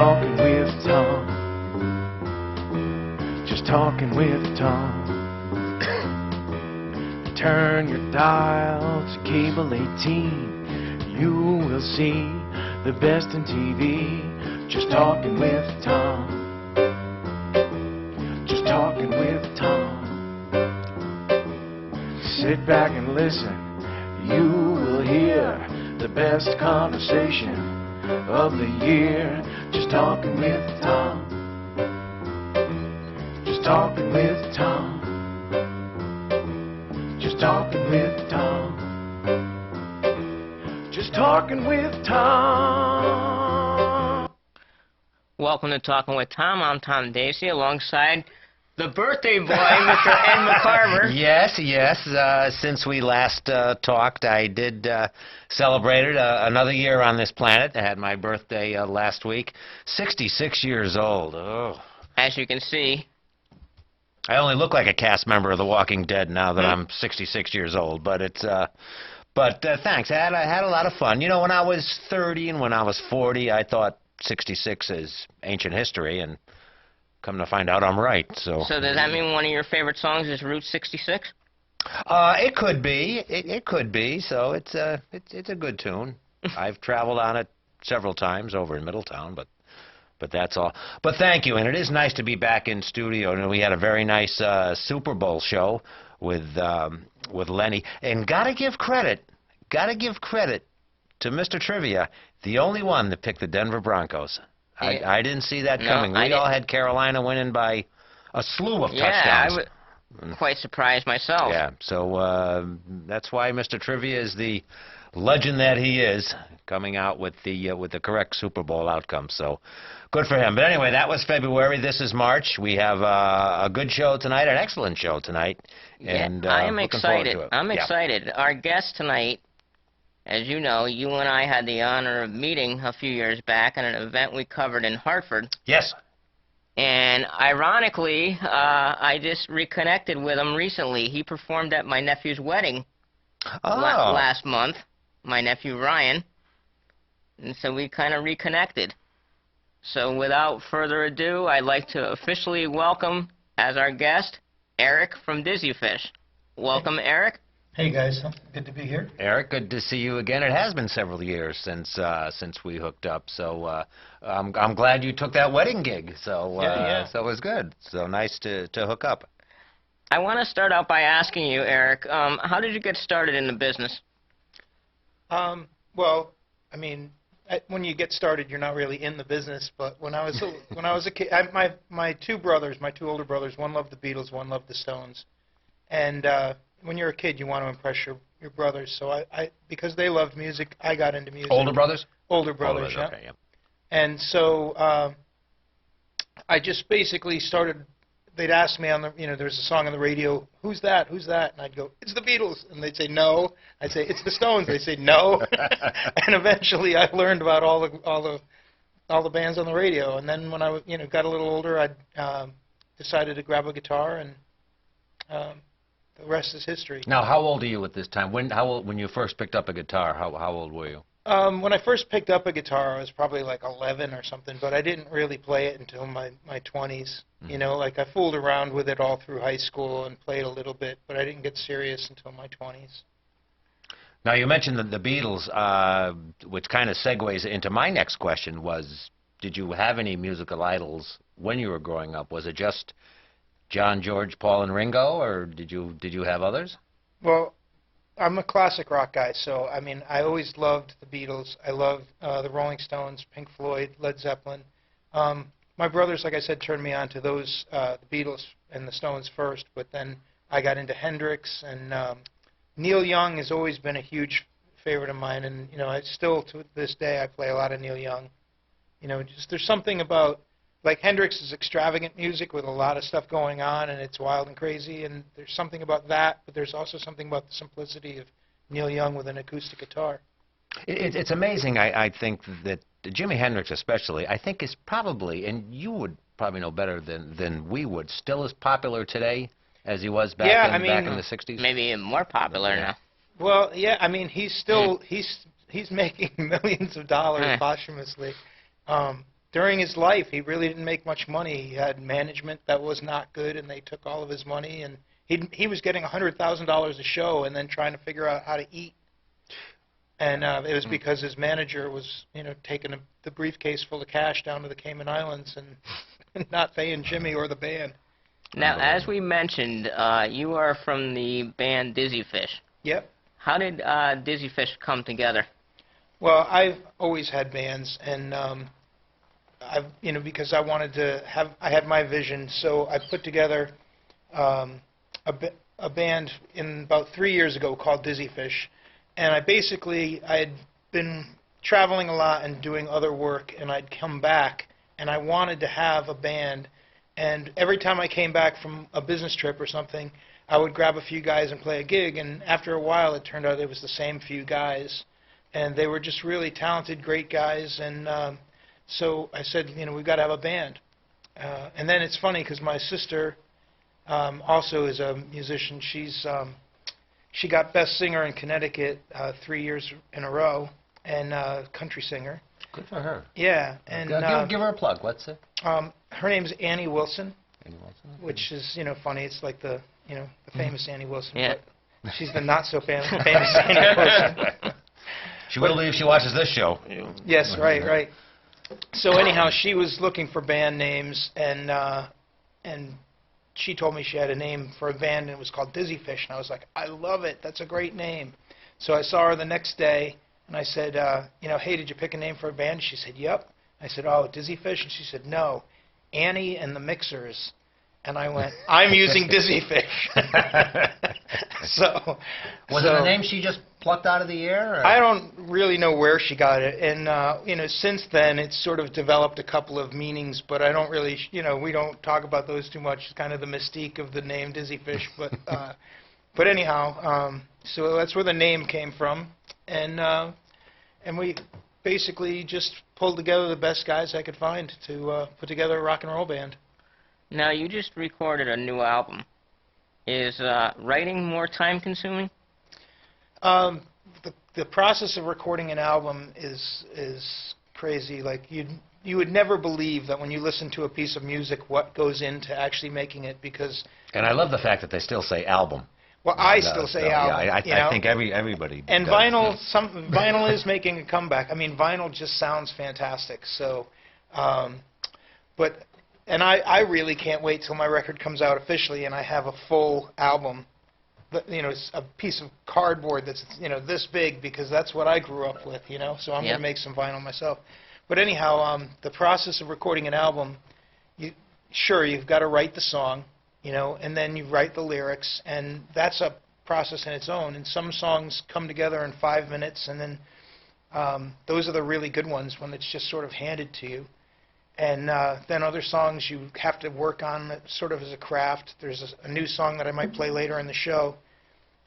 talking with Tom. Just talking with Tom. Turn your dial to cable 18. You will see the best in TV. Just talking with Tom. Just talking with Tom. Sit back and listen. You will hear the best conversation of the year. Just talking with Tom. Just talking with Tom. Just talking with Tom. Just talking with Tom. Welcome to Talking with Tom. I'm Tom Dacey alongside the birthday boy, Mr. Ed McCarver. Yes. Since we last talked, I did celebrate another year on this planet. I had my birthday last week. 66 years old. Oh. As you can see. I only look like a cast member of The Walking Dead now that I'm 66 years old. But it's thanks. I had a lot of fun. You know, when I was 30 and when I was 40, I thought 66 is ancient history, and come to find out I'm right. So does that mean one of your favorite songs is Route 66? It could be. It could be. So it's a good tune. I've traveled on it several times over in Middletown, but that's all. But thank you, and it is nice to be back in studio. And we had a very nice Super Bowl show with Lenny. And gotta give credit to Mr. Trivia, the only one that picked the Denver Broncos. I didn't see that coming. We all had Carolina winning by a slew of touchdowns. Yeah, I was quite surprised myself. Yeah, so that's why Mr. Trivia is the legend that he is, coming out with the correct Super Bowl outcome. So good for him. But anyway, that was February. This is March. We have a good show tonight, an excellent show tonight. And I am excited. I'm Yeah. excited. Our guest tonight, as you know, you and I had the honor of meeting a few years back at an event we covered in Hartford. Yes. And ironically, I just reconnected with him recently. He performed at my nephew's wedding last month, my nephew Ryan. And so we kind of reconnected. So without further ado, I'd like to officially welcome as our guest, Eric from Dizzy Fish. Welcome, Eric. Hey guys, good to be here. Eric, good to see you again. It has been several years since we hooked up, so I'm glad you took that wedding gig. So so it was good. So nice to hook up. I want to start out by asking you, Eric, how did you get started in the business? Well, I mean, when you get started, you're not really in the business. But when I was a kid, my two older brothers, one loved the Beatles, one loved the Stones, and when you're a kid, you want to impress your brothers. So I because they loved music, I got into music. Older brothers? Older brothers, yeah. Okay, yeah. And so I just basically started. They'd ask me there's a song on the radio. Who's that? Who's that? And I'd go, it's the Beatles. And they'd say no. I'd say it's the Stones. They'd say no. And eventually I learned about all the bands on the radio. And then when I got a little older, I decided to grab a guitar, and the rest is history. Now, how old are you at this time? When you first picked up a guitar, how old were you? When I first picked up a guitar, I was probably like 11 or something, but I didn't really play it until my 20s. You know, like I fooled around with it all through high school and played a little bit, but I didn't get serious until my 20s. Now, you mentioned the Beatles, which kind of segues into my next question was, did you have any musical idols when you were growing up? Was it just John, George, Paul, and Ringo, or did you have others? Well, I'm a classic rock guy, so I mean, I always loved the Beatles. I loved the Rolling Stones, Pink Floyd, Led Zeppelin. My brothers, like I said, turned me on to those, the Beatles and the Stones first, but then I got into Hendrix, and Neil Young has always been a huge favorite of mine, and I still to this day I play a lot of Neil Young. Just there's something about, like, Hendrix is extravagant music with a lot of stuff going on, and it's wild and crazy, and there's something about that, but there's also something about the simplicity of Neil Young with an acoustic guitar. It's amazing, I think, that Jimi Hendrix especially, I think is probably, and you would probably know better than we would, still as popular today as he was back in the 60s? Maybe even more popular now. Well, yeah, I mean, he's still, he's making millions of dollars posthumously. during his life, he really didn't make much money. He had management that was not good, and they took all of his money. And he was getting $100,000 a show, and then trying to figure out how to eat. And it was because his manager was, taking the briefcase full of cash down to the Cayman Islands and not paying Jimmy or the band. Now, as we mentioned, you are from the band Dizzy Fish. Yep. How did Dizzy Fish come together? Well, I've always had bands, and because I had my vision, so I put together a band in about 3 years ago called Dizzy Fish. And I had been traveling a lot and doing other work, and I'd come back, and I wanted to have a band. And every time I came back from a business trip or something, I would grab a few guys and play a gig. And after a while, it turned out it was the same few guys, and they were just really talented, great guys. And so I said, we've got to have a band. And then it's funny because my sister also is a musician. She got Best Singer in Connecticut 3 years in a row, and country singer. Good for her. Yeah, and give her a plug. What's it? Her name's Annie Wilson. Annie Wilson. Which is funny. It's like the the famous Annie Wilson, Yeah. but she's the not so famous Annie Wilson. She will if she watches this show. Yes, right. So anyhow, she was looking for band names, and she told me she had a name for a band, and it was called Dizzy Fish, and I was like, I love it. That's a great name. So I saw her the next day, and I said, hey, did you pick a name for a band? She said, yep. I said, oh, Dizzy Fish? And she said, no, Annie and the Mixers. And I went, I'm using Dizzy Fish. Was it a name she just plucked out of the air? Or? I don't really know where she got it, and since then it's sort of developed a couple of meanings, but I don't really, we don't talk about those too much. It's kind of the mystique of the name Dizzy Fish, but anyhow, so that's where the name came from, and we basically just pulled together the best guys I could find to put together a rock and roll band. Now, you just recorded a new album. Is writing more time-consuming? The process of recording an album is crazy. Like you would never believe that when you listen to a piece of music what goes into actually making it, because. And I love the fact that they still say album. Well, I still say album. Yeah, I think everybody. And does. vinyl is making a comeback. I mean, vinyl just sounds fantastic. So, And I really can't wait till my record comes out officially and I have a full album. It's a piece of cardboard that's this big, because that's what I grew up with. So I'm going to make some vinyl myself. But anyhow, the process of recording an album, you've got to write the song, and then you write the lyrics, and that's a process in its own. And some songs come together in 5 minutes, and then those are the really good ones when it's just sort of handed to you. And then other songs you have to work on sort of as a craft. There's a new song that I might play later in the show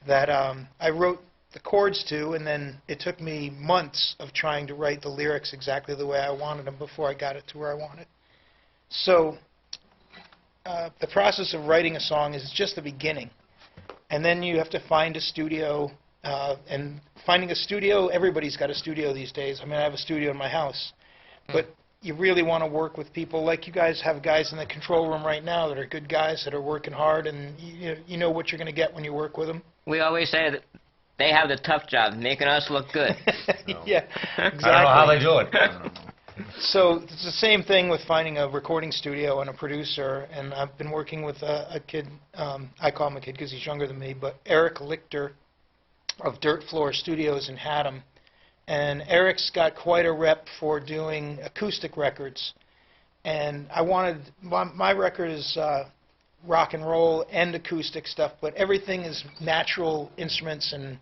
that I wrote the chords to, and then it took me months of trying to write the lyrics exactly the way I wanted them before I got it to where I wanted. So the process of writing a song is just the beginning. And then you have to find a studio, and finding a studio, everybody's got a studio these days. I mean, I have a studio in my house. But you really want to work with people like you guys have guys in the control room right now that are good guys that are working hard, and you know what you're going to get when you work with them. We always say that they have the tough job, making us look good. Yeah, exactly. I don't know how they do it. So it's the same thing with finding a recording studio and a producer, and I've been working with a kid, I call him a kid because he's younger than me, but Eric Lichter of Dirt Floor Studios in Haddam. And Eric's got quite a rep for doing acoustic records. And I wanted, my record is rock and roll and acoustic stuff, but everything is natural instruments and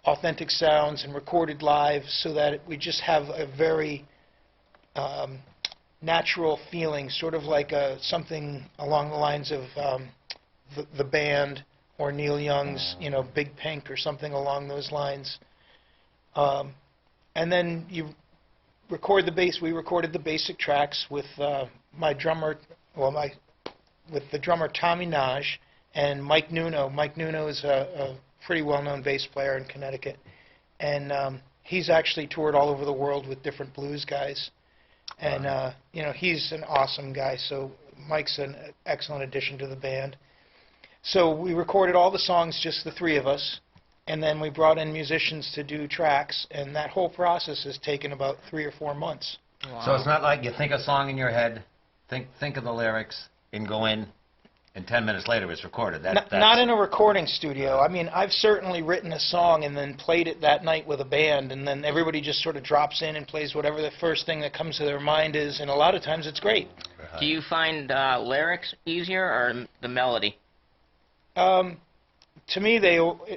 authentic sounds and recorded live, so that we just have a very natural feeling, sort of like something along the lines of the band or Neil Young's, Big Pink or something along those lines. And then you record the bass. We recorded the basic tracks with my drummer, with the drummer Tommy Naj and Mike Nuno. Mike Nuno is a pretty well-known bass player in Connecticut, and he's actually toured all over the world with different blues guys. And you know, he's an awesome guy. So Mike's an excellent addition to the band. So we recorded all the songs, just the three of us, and then we brought in musicians to do tracks, and that whole process has taken about 3 or 4 months. Wow. So it's not like you think a song in your head, think of the lyrics, and go in, and 10 minutes later it's recorded. Not in a recording studio. I mean, I've certainly written a song and then played it that night with a band, and then everybody just sort of drops in and plays whatever the first thing that comes to their mind is, and a lot of times it's great. Do you find lyrics easier or the melody? To me,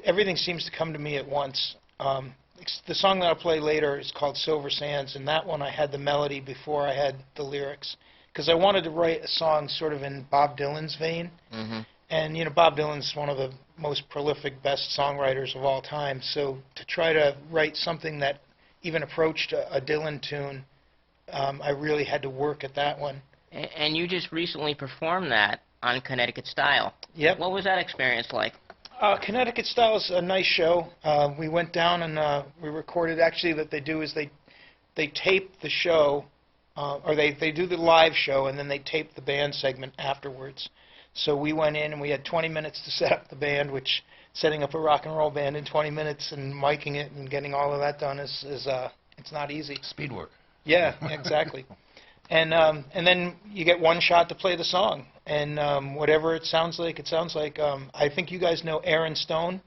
everything seems to come to me at once. The song that I'll play later is called Silver Sands, and that one I had the melody before I had the lyrics, because I wanted to write a song sort of in Bob Dylan's vein. Mm-hmm. And, you know, Bob Dylan's one of the most prolific, best songwriters of all time, so to try to write something that even approached a Dylan tune, I really had to work at that one. And you just recently performed that on Connecticut Style. Yep. What was that experience like? Connecticut Style is a nice show. We went down and we recorded. Actually, what they do is they tape the show, or they do the live show, and then they tape the band segment afterwards. So we went in and we had 20 minutes to set up the band, which setting up a rock and roll band in 20 minutes and miking it and getting all of that done is it's not easy. Speed work. Yeah, exactly. And then you get one shot to play the song, and whatever it sounds like, it sounds like. I think you guys know Aaron Stone.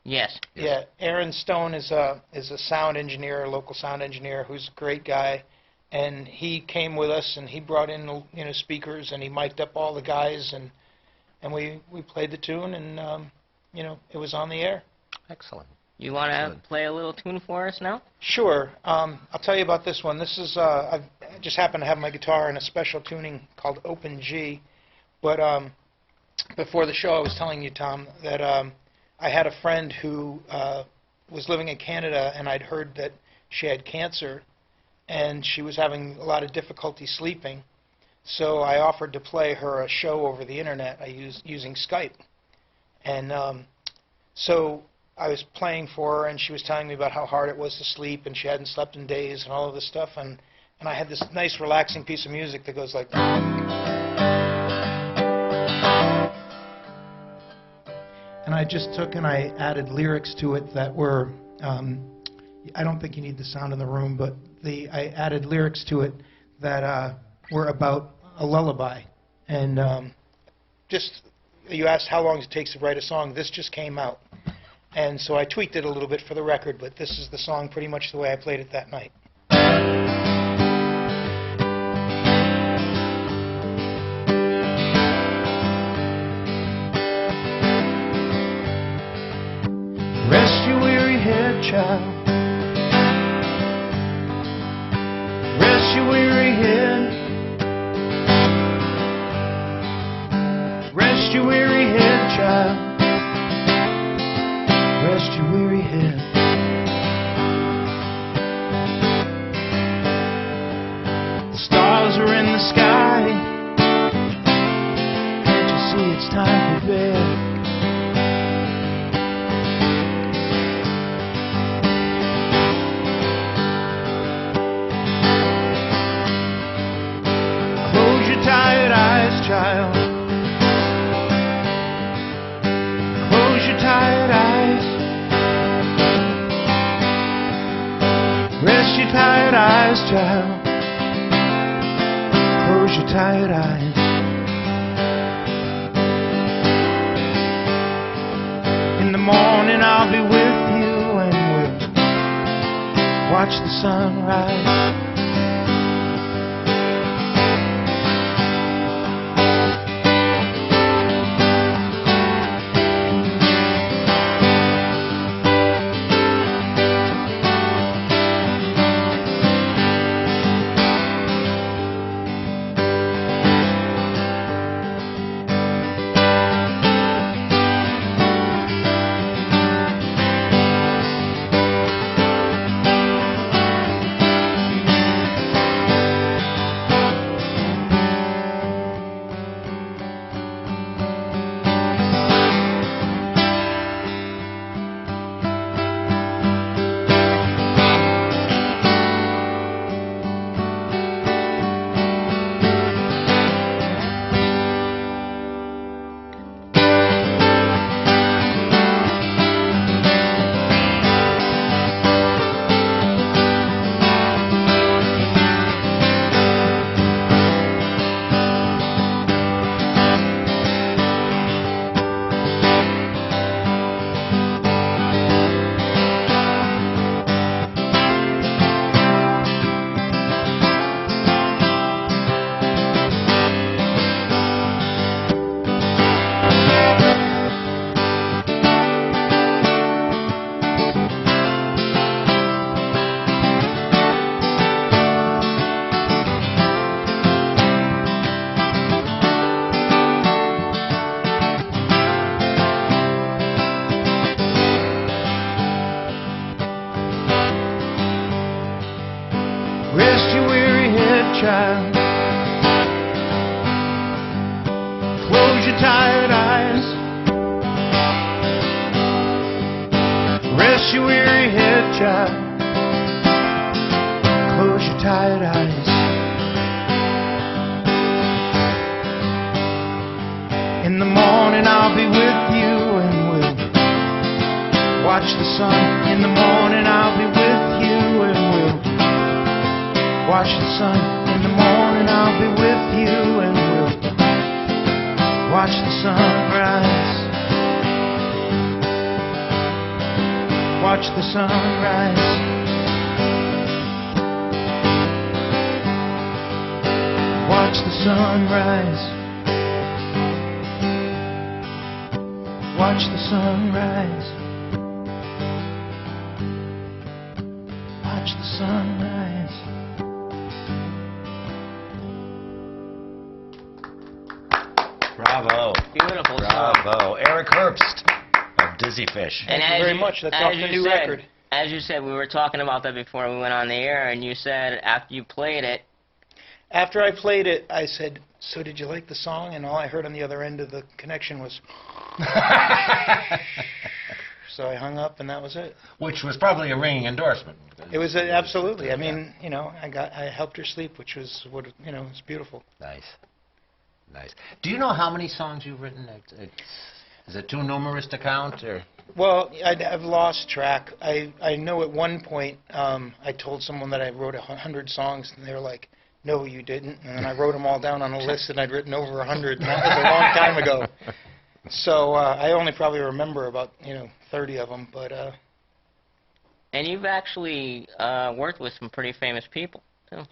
Yes. Yeah, Aaron Stone is a sound engineer, a local sound engineer, who's a great guy, and he came with us and he brought in speakers and he mic'd up all the guys and we played the tune and it was on the air. Excellent. You want to play a little tune for us now? Sure. I'll tell you about this one. This is I just happen to have my guitar in a special tuning called Open G. But before the show, I was telling you, Tom, that I had a friend who was living in Canada, and I'd heard that she had cancer, and she was having a lot of difficulty sleeping. So I offered to play her a show over the internet using Skype. And so I was playing for her, and she was telling me about how hard it was to sleep, and she hadn't slept in days, and all of this stuff. And I had this nice, relaxing piece of music that goes like. And I just took and I added lyrics to it that were. I don't think you need the sound in the room, but I added lyrics to it that were about a lullaby. And you asked how long it takes to write a song. This just came out. And so I tweaked it a little bit for the record, but this is the song pretty much the way I played it that night. Rest your weary head, child. Rest your weary head. Rest your weary head, child. Rest your weary head. The stars are in the sky. Can't you see it's time for bed? Close your tired eyes, child. Close your tired eyes. Rest your tired eyes, child. Close your tired eyes. In the morning I'll be with you and we'll watch the sun rise. your tired eyes. Rest your weary head, child. Close your tired eyes. In the morning I'll be with you and we'll watch the sun. In the morning I'll be with you and we'll watch the sun. In the morning I'll be with you and we'll watch the sunrise. Watch the sunrise. Watch the sunrise. Watch the sunrise. Watch the sunrise. Bravo. Beautiful Bravo. song. Eric Herbst of Dizzy Fish. And Thank you very much. That's off the new record. As you said, we were talking about that before we went on the air, and you said after you played it. After I played it, I said, "So did you like the song?" And all I heard on the other end of the connection was. So I hung up, and that was it. Which was probably a ringing endorsement. It was absolutely. I mean, you know, I helped her sleep, which was what you know, it's beautiful. Nice. Nice. Do you know how many songs you've written? Is it too numerous to count, or? Well, I've lost track. I know at one point I told someone that I wrote 100 songs, and they were like, "No, you didn't." And then I wrote them all down on a list, and I'd written over 100. And that was a long time ago. So I only probably remember about 30 of them. But And you've actually worked with some pretty famous people too.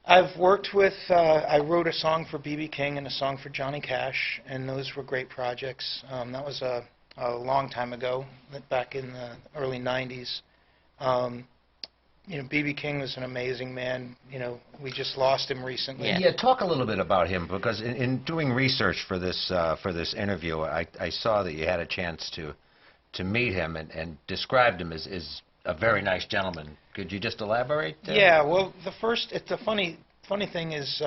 I've worked with. I wrote a song for B.B. King and a song for Johnny Cash, and those were great projects. That was a long time ago, back in the early '90s. B.B. King was an amazing man. We just lost him recently. Yeah, talk a little bit about him, because in doing research for this interview, I saw that you had a chance to meet him and described him as a very nice gentleman. Could you just elaborate? Yeah, well, the funny thing is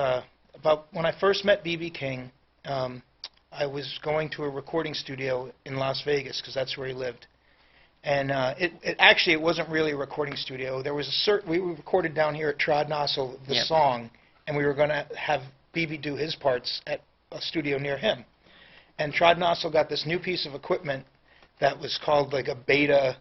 about when I first met B.B. King, I was going to a recording studio in Las Vegas because that's where he lived. And it wasn't really a recording studio. There was we recorded down here at Trod Nossel the song, and we were going to have B.B. do his parts at a studio near him. And Trod Nossel got this new piece of equipment that was called like a beta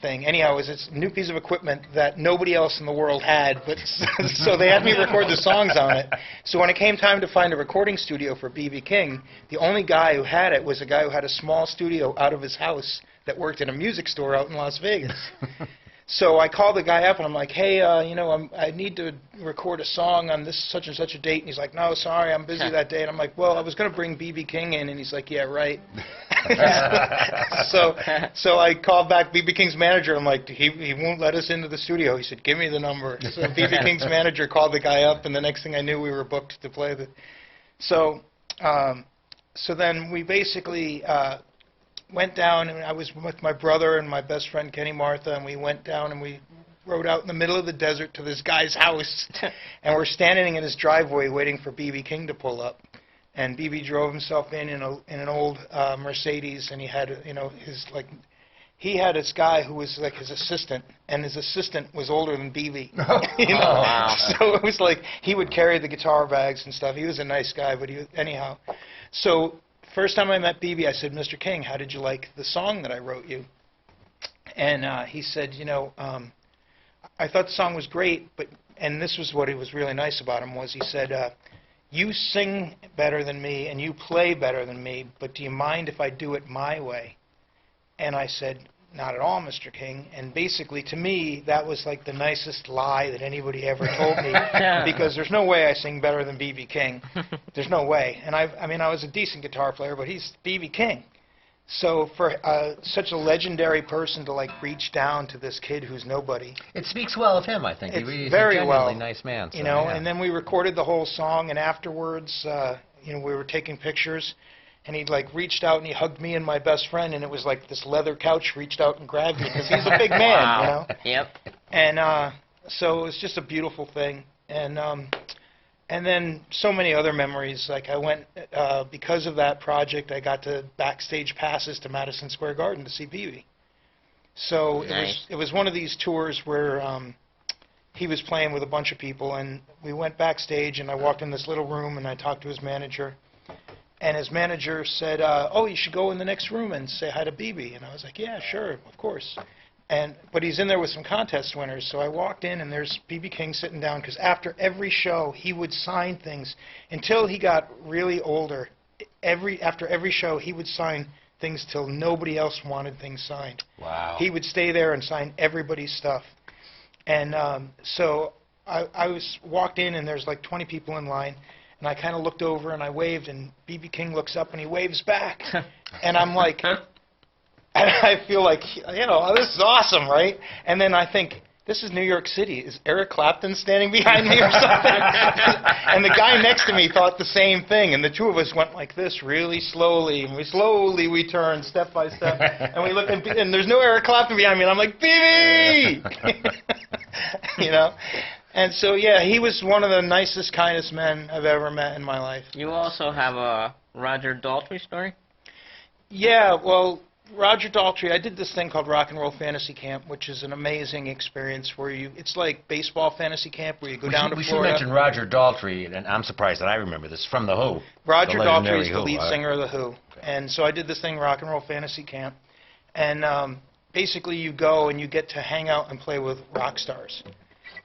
thing. Anyhow, it was this new piece of equipment that nobody else in the world had, but so they had me record the songs on it. So when it came time to find a recording studio for B.B. King, the only guy who had it was a guy who had a small studio out of his house that worked in a music store out in Las Vegas. So I called the guy up and I'm like, "Hey, I need to record a song on this such and such a date." And he's like, "No, sorry, I'm busy that day." And I'm like, "Well, I was going to bring B.B. King in." And he's like, "Yeah, right." So I called back B.B. King's manager. I'm like, he won't let us into the studio. He said, "Give me the number." So B.B. King's manager called the guy up, and the next thing I knew, we were booked to play the. So then we basically went down, and I was with my brother and my best friend Kenny Martha, and we went down and we rode out in the middle of the desert to this guy's house, and we're standing in his driveway waiting for B.B. King to pull up. And B.B. drove himself in an old Mercedes, and he had he had this guy who was like his assistant, and his assistant was older than B.B. Wow. So it was like he would carry the guitar bags and stuff. He was a nice guy, but anyhow. So first time I met B.B., I said, "Mr. King, how did you like the song that I wrote you?" And he said, "I thought the song was great, and this was what was really nice about him, was he said, you sing better than me and you play better than me, but do you mind if I do it my way?" And I said, "Not at all, Mr. King." And basically, to me, that was like the nicest lie that anybody ever told me, because there's no way I sing better than B.B. King. There's no way. And I was a decent guitar player, but he's B.B. King. So for such a legendary person to reach down to this kid who's nobody. It speaks well of him, I think. It's He's very a well. genuinely nice man. So, Yeah. And then we recorded the whole song, and afterwards, we were taking pictures. And he reached out and he hugged me and my best friend, and it was like this leather couch reached out and grabbed me because he's a big man, Wow. Yep. And so it was just a beautiful thing. And And then so many other memories. Like I went because of that project, I got to backstage passes to Madison Square Garden to see Pee-wee. So Nice. it was one of these tours where he was playing with a bunch of people, and we went backstage, and I walked in this little room, and I talked to his manager, and his manager said, "Oh, you should go in the next room and say hi to BB." And I was like, "Yeah, sure, of course." But he's in there with some contest winners, so I walked in, and there's BB King sitting down, because after every show he would sign things until he got really older. After every show he would sign things till nobody else wanted things signed. Wow. He would stay there and sign everybody's stuff. And so I walked in, and there's like 20 people in line, and I kind of looked over and I waved, and BB King looks up and he waves back, and I'm like, and I feel like, this is awesome, right? And then I think, this is New York City. Is Eric Clapton standing behind me or something? And the guy next to me thought the same thing, and the two of us went like this really slowly, and we turned step by step, and we looked, and there's no Eric Clapton behind me, and I'm like, BB! And so, yeah, he was one of the nicest, kindest men I've ever met in my life. You also have a Roger Daltrey story? Yeah, well, Roger Daltrey, I did this thing called Rock and Roll Fantasy Camp, which is an amazing experience where it's like baseball fantasy camp where you go down to We Florida. should mention Roger Daltrey, and I'm surprised that I remember this, from The Who. Roger the Daltrey is legendary the Who. lead singer of The Who. And so I did this thing, Rock and Roll Fantasy Camp. And basically you go and you get to hang out and play with rock stars.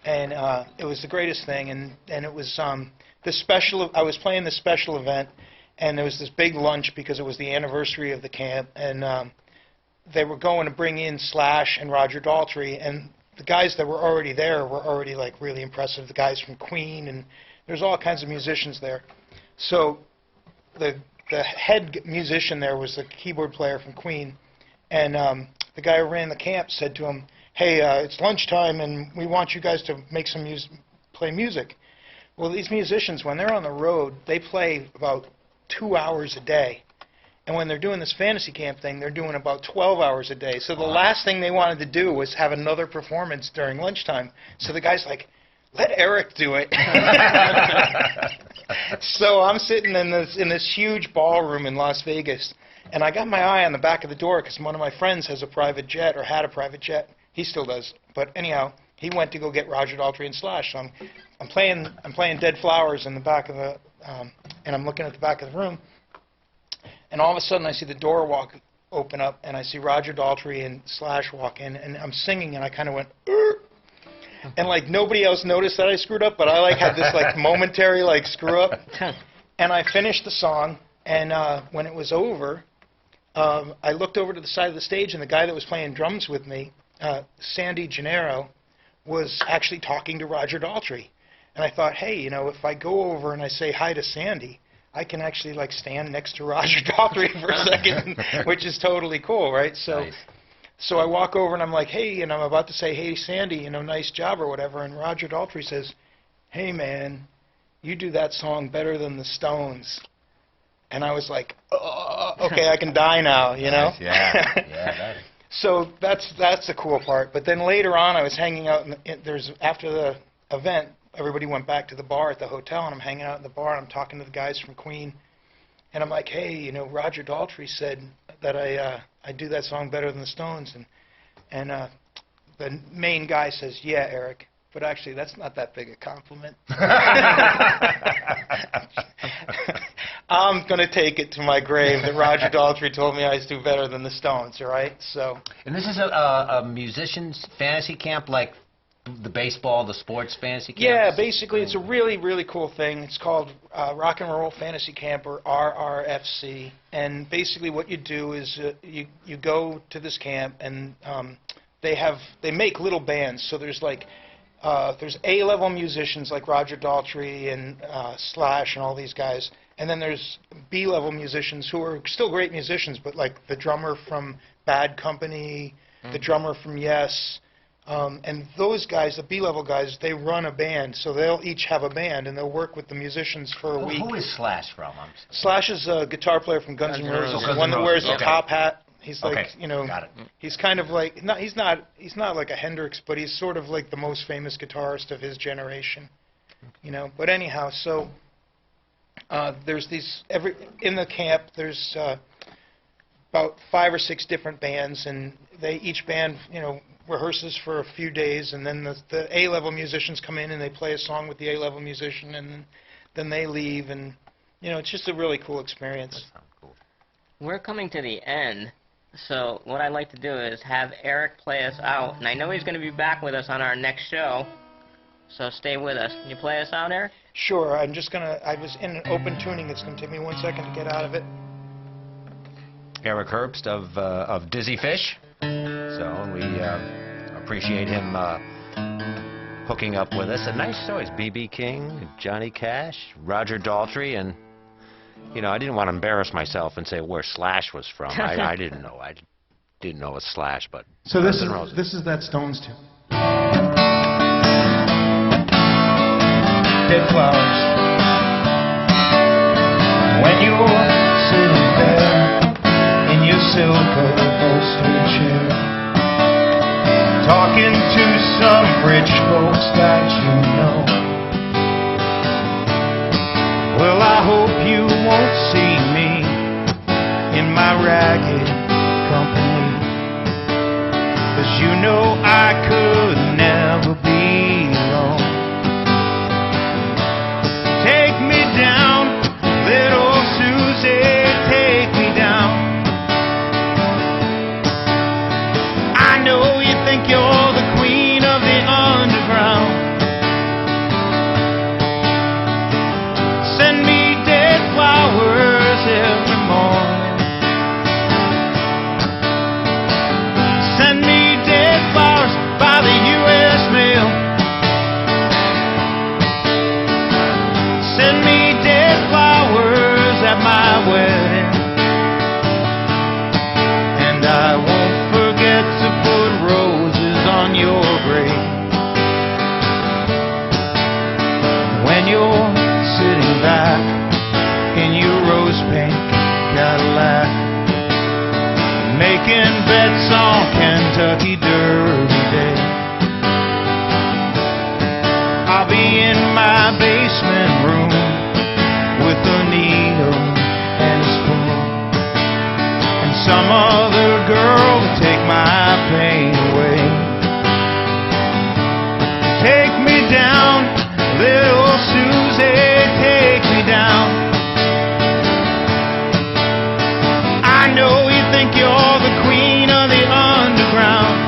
And it was the greatest thing. And it was I was playing this special event, and there was this big lunch because it was the anniversary of the camp. And they were going to bring in Slash and Roger Daltrey. And the guys that were already there were already like really impressive. The guys from Queen, and there's all kinds of musicians there. So the head musician there was the keyboard player from Queen, and the guy who ran the camp said to him, "Hey, it's lunchtime, and we want you guys to make some play music." Well, these musicians, when they're on the road, they play about 2 hours a day, and when they're doing this fantasy camp thing, they're doing about 12 hours a day. So the last thing they wanted to do was have another performance during lunchtime. So the guy's like, "Let Eric do it." So I'm sitting in this huge ballroom in Las Vegas, and I got my eye on the back of the door because one of my friends has a private jet, or had a private jet. He still does. But anyhow, he went to go get Roger Daltrey and Slash. So I'm playing Dead Flowers in the back of the and I'm looking at the back of the room, and all of a sudden I see the door open up, and I see Roger Daltrey and Slash walk in, and I'm singing, and I kind of went, "Ur!" And like nobody else noticed that I screwed up, but I like had this like momentary like screw up, and I finished the song, and when it was over, I looked over to the side of the stage, and the guy that was playing drums with me, Sandy Gennaro, was actually talking to Roger Daltrey, and I thought, hey, if I go over and I say hi to Sandy, I can actually like stand next to Roger Daltrey for a second, which is totally cool, right? So. Nice. So I walk over and I'm like, hey, and I'm about to say, hey, Sandy, nice job or whatever. And Roger Daltrey says, hey, man, you do that song better than the Stones. And I was like, oh, okay, I can die now, Nice. Yeah. So that's the cool part. But then later on, I was hanging out. After the event, everybody went back to the bar at the hotel, and I'm hanging out in the bar, and I'm talking to the guys from Queen. And I'm like, hey, Roger Daltrey said that I do that song better than the Stones, and the main guy says, yeah, Eric, but actually that's not that big a compliment. I'm gonna take it to my grave that Roger Daltrey told me I do better than the Stones, all right? So. And this is a musician's fantasy camp, like the baseball, the sports fantasy camp? Yeah, basically it's a really, really cool thing. It's called Rock and Roll Fantasy Camp, or RRFC. And basically what you do is you go to this camp, and they make little bands. So there's like there's A-level musicians like Roger Daltrey and Slash and all these guys. And then there's B-level musicians who are still great musicians, but like the drummer from Bad Company, the drummer from Yes. And those guys, the B-level guys, they run a band, so they'll each have a band, and they'll work with the musicians for a week. Who is Slash from? Slash is a guitar player from Guns N' Roses, Guns N' one that wears Roses. a top hat. He's like, Got it. he's kind of like, he's not like a Hendrix, but he's sort of like the most famous guitarist of his generation. you know. But anyhow, so there's these in the camp. There's about 5 or 6 different bands, and each band, you know, rehearses for a few days, and then the A-level musicians come in and they play a song with the A-level musician, and then they leave, and you know, it's just a really cool experience. That sounds cool. We're coming to the end, so what I'd like to do is have Eric play us out, and I know he's going to be back with us on our next show, so stay with us. Can you play us out, Eric? Sure. I was in an open tuning. It's going to take me 1 second to get out of it. Eric Herbst of Dizzy Fish. So we appreciate him hooking up with us. And nice stories. B.B. King, Johnny Cash, Roger Daltrey, and you know, I didn't want to embarrass myself and say where Slash was from. I didn't know. I didn't know it was Slash, but so this is that Stones tune. Dead flowers. When you're sitting there in your silk upholstered chair, talking to some rich folks that you know. Well, I hope you won't see me in my ragged company, 'cause you know I could never be alone. Take me down, little Susie, take me down. I know you think you're the queen of the underground. Send me dead flowers every morning. Send me dead flowers by the U.S. mail. Send me dead flowers at my wedding. And I won't forget to put roses on your grave. When you're sitting back in your rose pink Cadillac, making bets on Kentucky Derby Day, I'll be in my basement room with a needle and a spoon, and some other girl to take my pain away. Take me down, little Susie, take me down. I know you think you're the queen of the underground.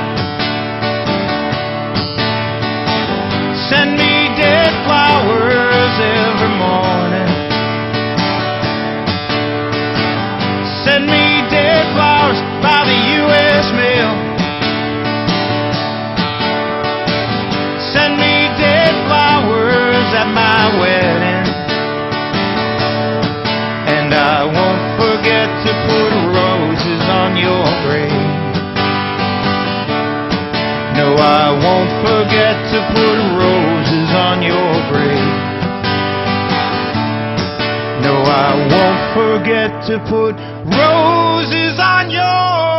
Send me dead flowers every morning. Send me dead flowers by the U.S. mail. Send me dead flowers at my wedding. And I won't forget to put roses on your grave. No, I won't forget to put roses on your grave. No, I won't forget to put roses on your